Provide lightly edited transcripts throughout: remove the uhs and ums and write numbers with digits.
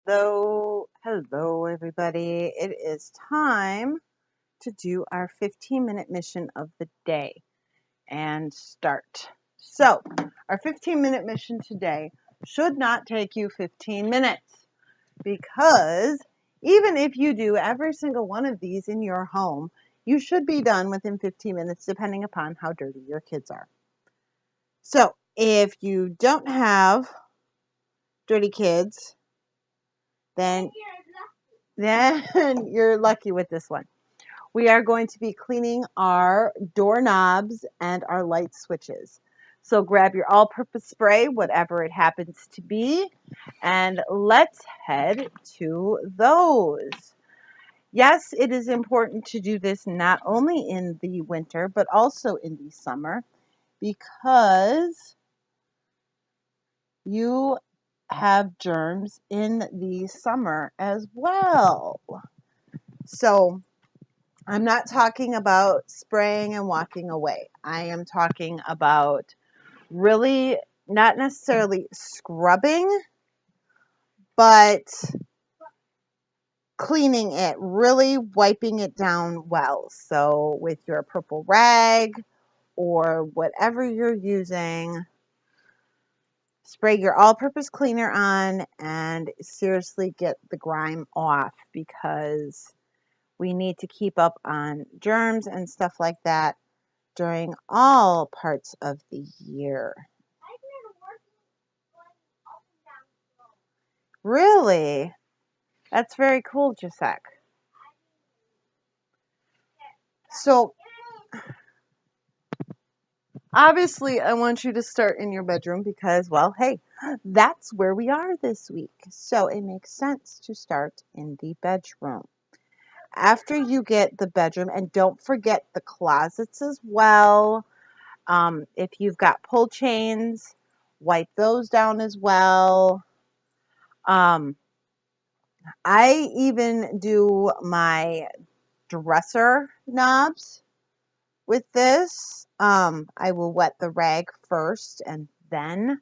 Hello everybody. It is time to do our 15-minute mission of the day and start. So, our 15-minute mission today should not take you 15 minutes because even if you do every single one of these in your home, you should be done within 15 minutes depending upon how dirty your kids are. So, if you don't have dirty kids, then you're lucky with this one. We are going to be cleaning our doorknobs and our light switches. So grab your all-purpose spray, whatever it happens to be, and let's head to those. Yes, it is important to do this not only in the winter, but also in the summer because you have germs in the summer as well. So I'm not talking about spraying and walking away. I am talking about really not necessarily scrubbing, but cleaning it, really wiping it down well. So with your purple rag or whatever you're using, spray your all-purpose cleaner on and seriously get the grime off because we need to keep up on germs and stuff like that during all parts of the year. Really? That's very cool, Jasek. So, obviously, I want you to start in your bedroom because, well, hey, that's where we are this week. So, it makes sense to start in the bedroom. After you get the bedroom, and don't forget the closets as well. If you've got pull chains, wipe those down as well. I even do my dresser knobs with this. I will wet the rag first and then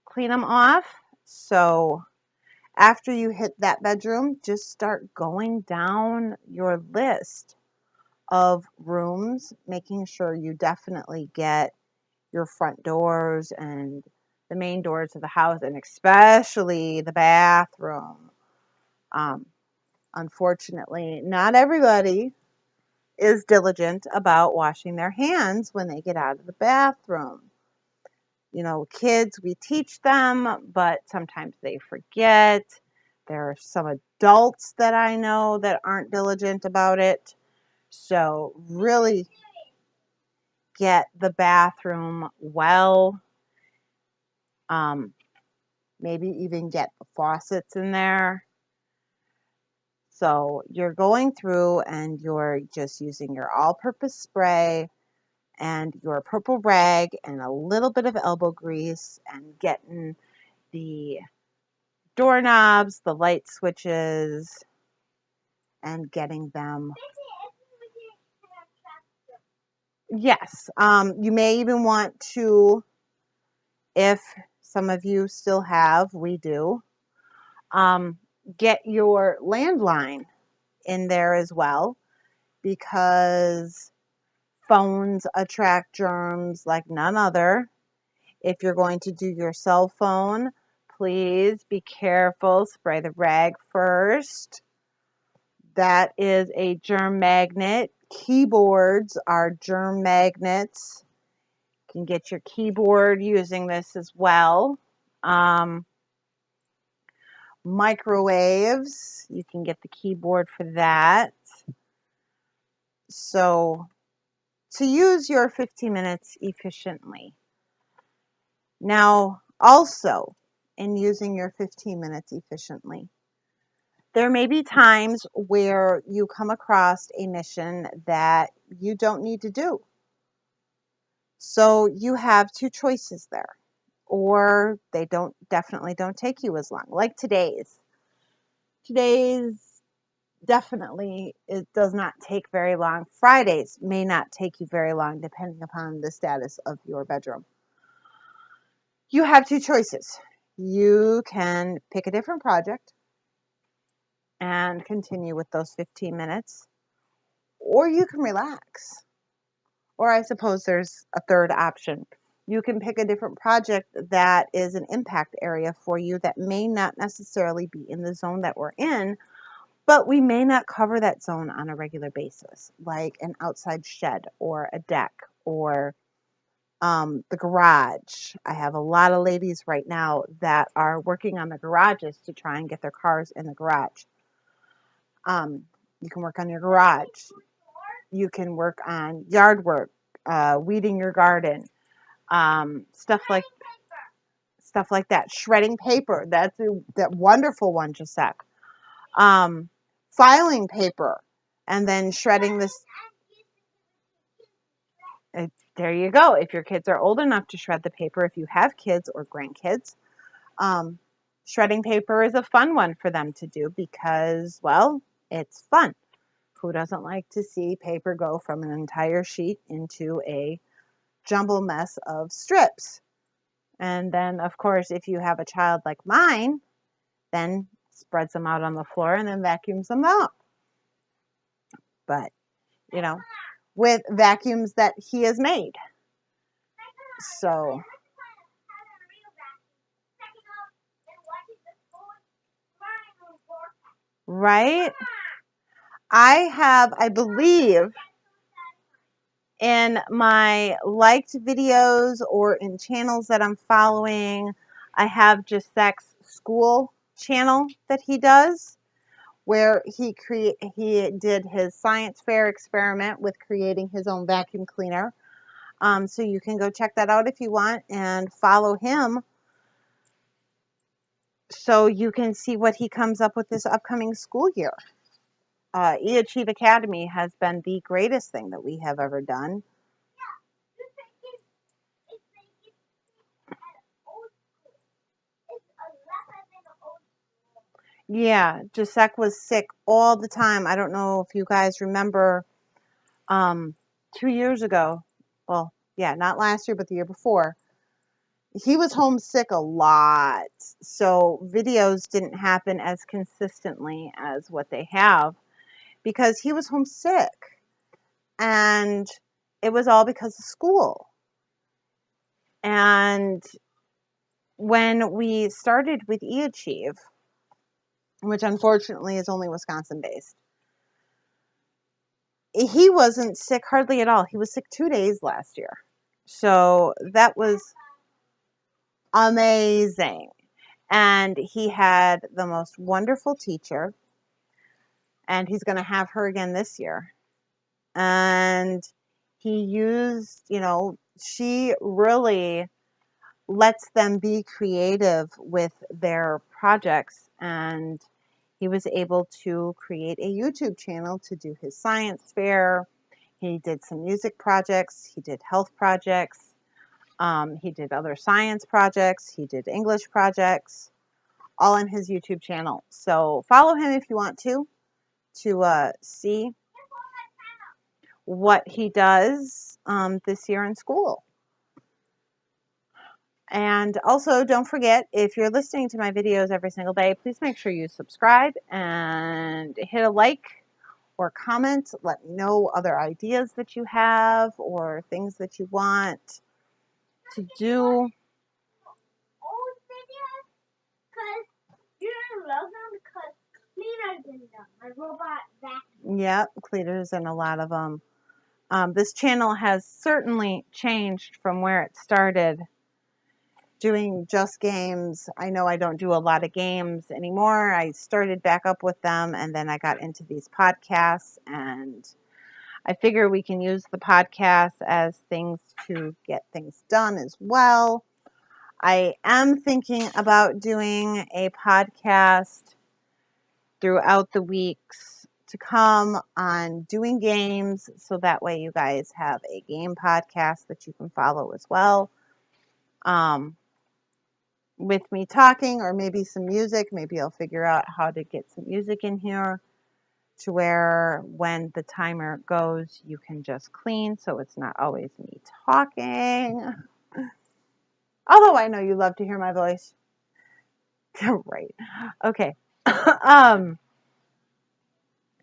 clean them off. So after you hit that bedroom, just start going down your list of rooms, making sure you definitely get your front doors and the main doors of the house, and especially the bathroom. Unfortunately, not everybody is diligent about washing their hands when they get out of the bathroom. You know, kids, we teach them, but sometimes they forget. There are some adults that I know that aren't diligent about it. So really get the bathroom well. Maybe even get the faucets in there. So you're going through and you're just using your all-purpose spray and your purple rag and a little bit of elbow grease and getting the doorknobs, the light switches, and getting them. Yes, you may even want to, if some of you still have, we do, get your landline in there as well because phones attract germs like none other. If you're going to do your cell phone, please be careful. Spray the rag first. That is a germ magnet. Keyboards are germ magnets. You can get your keyboard using this as well. Microwaves, you can get the keyboard for that. So, to use your 15 minutes efficiently. Now, also, in using your 15 minutes efficiently, there may be times where you come across a mission that you don't need to do. So you have two choices there, or they definitely don't take you as long. Like today's definitely, it does not take very long. Fridays may not take you very long depending upon the status of your bedroom. You have two choices. you can pick a different project and continue with those 15 minutes, or you can relax. Or I suppose there's a third option. You can pick a different project that is an impact area for you that may not necessarily be in the zone that we're in, but we may not cover that zone on a regular basis, like an outside shed or a deck or the garage. I have a lot of ladies right now that are working on the garages to try and get their cars in the garage. You can work on your garage. You can work on yard work, weeding your garden, stuff like that. Shredding paper. That wonderful one, Gisette. Filing paper, and then shredding this. There you go. If your kids are old enough to shred the paper, if you have kids or grandkids, shredding paper is a fun one for them to do because, well, it's fun. Who doesn't like to see paper go from an entire sheet into a jumble mess of strips? And then, of course, if you have a child like mine, then spreads them out on the floor and then vacuums them up. But, with vacuums that he has made. So, right? I believe, in my liked videos or in channels that I'm following, I have Giusepp's school channel that he does, where he did his science fair experiment with creating his own vacuum cleaner. So you can go check that out if you want and follow him so you can see what he comes up with this upcoming school year. eAchieve Academy has been the greatest thing that we have ever done. Yeah, Giuseppe was sick all the time. I don't know if you guys remember 2 years ago. Well, yeah, not last year, but the year before. He was homesick a lot. So videos didn't happen as consistently as what they have because he was homesick. And it was all because of school. And when we started with eAchieve, which unfortunately is only Wisconsin based, he wasn't sick hardly at all. He was sick 2 days last year. So that was amazing. And he had the most wonderful teacher. And he's going to have her again this year. And he used, she really lets them be creative with their projects. And he was able to create a YouTube channel to do his science fair. He did some music projects. He did health projects. He did other science projects. He did English projects, all on his YouTube channel. So follow him if you want to see what he does this year in school. And also, don't forget, if you're listening to my videos every single day, please make sure you subscribe and hit a like or comment. Let me know other ideas that you have or things that you want to do. Yep, cleaners and a lot of them. This channel has certainly changed from where it started, doing just games. I know I don't do a lot of games anymore. I started back up with them, and then I got into these podcasts, and I figure we can use the podcasts as things to get things done as well. I am thinking about doing a podcast throughout the weeks to come on doing games, so that way you guys have a game podcast that you can follow as well. With me talking, or maybe some music. Maybe I'll figure out how to get some music in here to where when the timer goes, you can just clean, so it's not always me talking. Although I know you love to hear my voice. Right. Okay. um,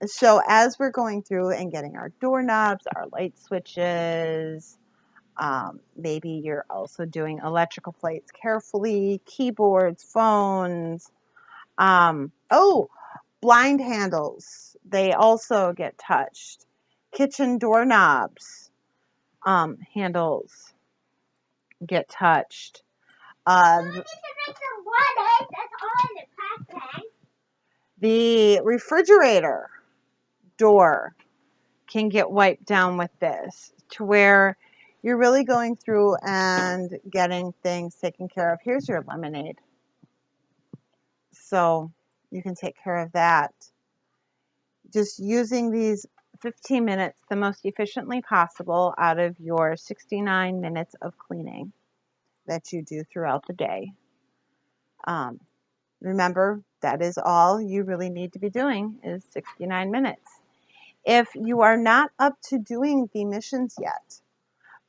so as we're going through and getting our doorknobs, our light switches, maybe you're also doing electrical plates carefully, keyboards, phones. Oh, blind handles. They also get touched. Kitchen doorknobs, handles get touched. The refrigerator door can get wiped down with this to where you're really going through and getting things taken care of. Here's your lemonade. So you can take care of that. Just using these 15 minutes the most efficiently possible out of your 69 minutes of cleaning that you do throughout the day. Remember, that is all you really need to be doing is 69 minutes. If you are not up to doing the missions yet,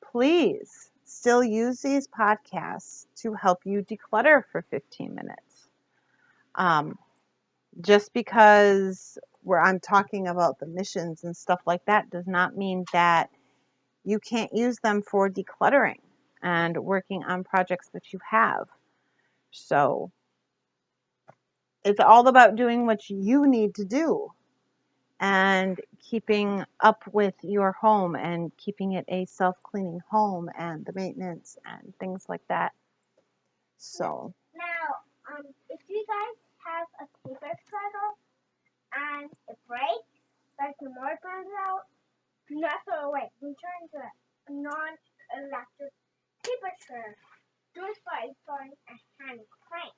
please still use these podcasts to help you declutter for 15 minutes. Just because where I'm talking about the missions and stuff like that does not mean that you can't use them for decluttering and working on projects that you have. So it's all about doing what you need to do and keeping up with your home and keeping it a self-cleaning home and the maintenance and things like that. So now, if you guys have a paper shredder and it breaks, like the motor burns out, do not throw it away. Return to a non-electric paper shredder. Do it by throwing a hand crank.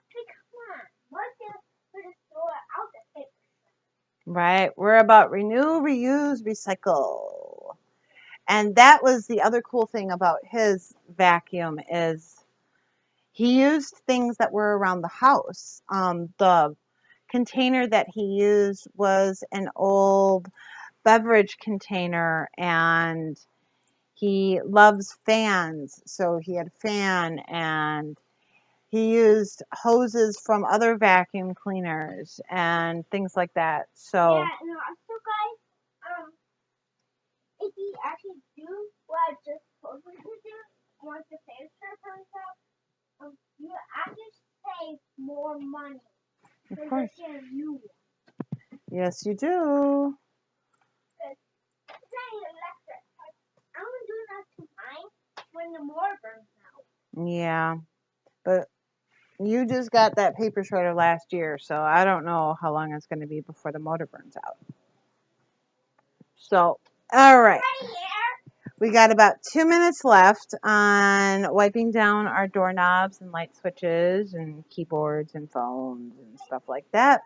Hey, come on. What if we just throw it out the paper? right, we're about renew, reuse, recycle. And that was the other cool thing about his vacuum is he used things that were around the house. The container that he used was an old beverage container, and he loves fans, so he had a fan, and he used hoses from other vacuum cleaners and things like that. So yeah, and also guys, if you actually do what I just told you to do, once the fan comes out, you actually save more money than just getting a new one. Yes, you do. It's not electric. I'm gonna do that to mine when the motor burns out. Yeah, but you just got that paper shredder last year, so I don't know how long it's going to be before the motor burns out. So, all right. We got about 2 minutes left on wiping down our doorknobs and light switches and keyboards and phones and stuff like that.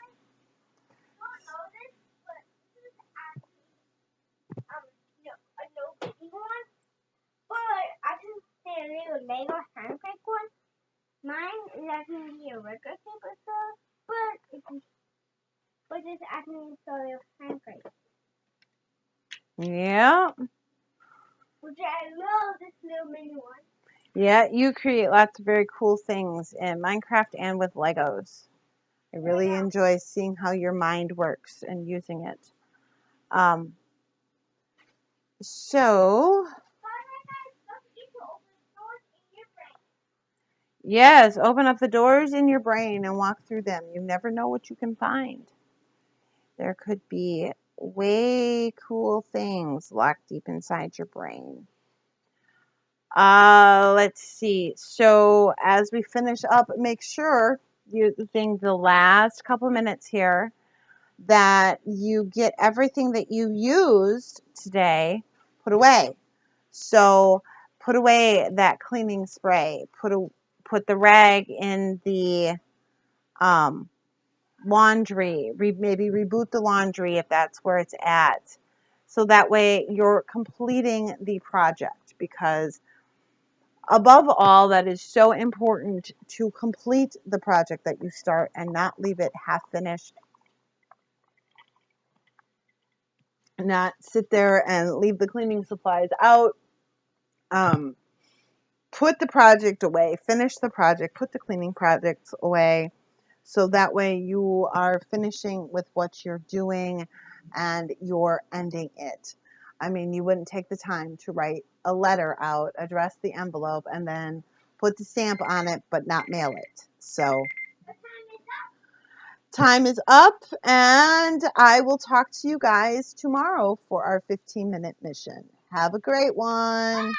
Lego hand crank one. Mine is actually a regular paper shredder, but it's actually a hand crank. Yeah. Which I love this little mini one. Yeah, you create lots of very cool things in Minecraft and with Legos. I really enjoy seeing how your mind works and using it. So, yes, open up the doors in your brain and walk through them. You never know what you can find. There could be way cool things locked deep inside your brain. Let's see. So as we finish up, make sure using the last couple of minutes here that you get everything that you used today put away. So put away that cleaning spray. Put the rag in the laundry. Maybe reboot the laundry if that's where it's at. So that way you're completing the project, because above all, that is so important to complete the project that you start and not leave it half finished. Not sit there and leave the cleaning supplies out. put the project away, finish the project, put the cleaning projects away. So that way you are finishing with what you're doing and you're ending it. I mean, you wouldn't take the time to write a letter out, address the envelope, and then put the stamp on it, but not mail it. So time is up, and I will talk to you guys tomorrow for our 15-minute mission. Have a great one.